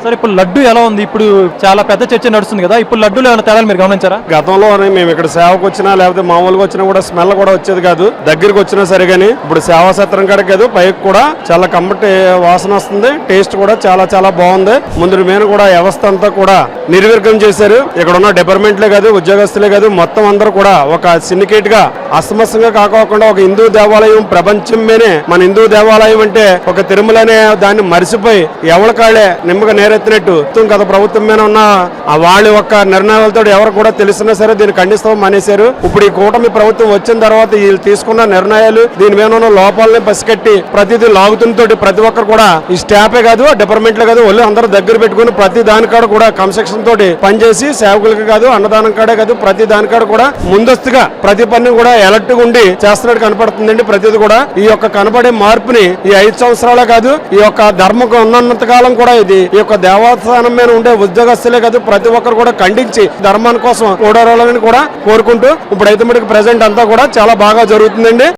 Sir ఇప్పుడు లడ్డు ఎలా ఉంది? ఇప్పుడు చాలా పెద్ద చర్చ నడుస్తుంది కదా, ఇప్పుడు లడ్డూలో ఏమైనా తేడాలు మీరు గమనించారా? గతంలో మేము ఇక్కడ సేవకు వచ్చినా లేకపోతే మామూలుగా వచ్చినా కూడా స్మెల్ కూడా వచ్చేది కాదు, దగ్గరికి వచ్చినా సరే గానీ ఇప్పుడు సేవా సత్రం కాడ కాదు పైకి కూడా చాలా కమ్మటి వాసన వస్తుంది. టేస్ట్ కూడా చాలా చాలా బాగుంది. ముందు మీద కూడా వ్యవస్థ అంతా కూడా నిర్వీర్యం చేశారు. ఇక్కడ ఉన్న డిపార్ట్మెంట్లే కాదు, ఉద్యోగస్తులే కాదు, మొత్తం అందరూ కూడా ఒక సిండికేట్ గా అస్తమస్తంగా కాకోకుండా ఒక హిందూ దేవాలయం ప్రపంచం మీదే మన హిందూ దేవాలయం అంటే ఒక తిరుమల అనే దాన్ని మరిసిపోయి ఎవరికాళ్లే నిమ్మగా నేరెత్తినట్టు గత ప్రభుత్వం మీద ఉన్న వాళ్ళ యొక్క నిర్ణయాలతో ఎవరు కూడా తెలిసినా సరే దీన్ని ఖండిస్తాం మానేశారు. ఇప్పుడు ఈ కూటమి ప్రభుత్వం వచ్చిన తర్వాత వీళ్ళు తీసుకున్న నిర్ణయాలు దీని మీద ఉన్న లోపాలని పసిగట్టి ప్రతిదీ లాగుతుంతో ప్రతి ఒక్కరు కూడా ఈ స్టాఫే కాదు, డిపార్ట్మెంట్లే కాదు, వాళ్ళు అందరూ దగ్గర పెట్టుకుని ప్రతి దానికాడ కూడా కన్స్ట్రక్షన్ తోటి పనిచేసి సేవకులకి కాదు, అన్నదానం కాడే కాదు, ప్రతి దానికాడ కూడా ముందస్తుగా ప్రతి పని కూడా అలర్ట్ గా ఉండి చేస్తున్నట్టు కనపడుతుందండి. ప్రతిది కూడా ఈ యొక్క కనబడే మార్పుని ఈ 5 సంవత్సరాలే కాదు, ఈ యొక్క ధర్మం ఉన్నంత కాలం కూడా ఇది ఈ యొక్క దేవస్థానం మీద ఉండే ఉద్యోగస్తులే కాదు, ప్రతి ఒక్కరు కూడా ఖండించి ధర్మాని కోసం ఓడారాలని కూడా కోరుకుంటూ ఇప్పుడైతే మనకి ప్రెసెంట్ అంతా కూడా చాలా బాగా జరుగుతుందండి.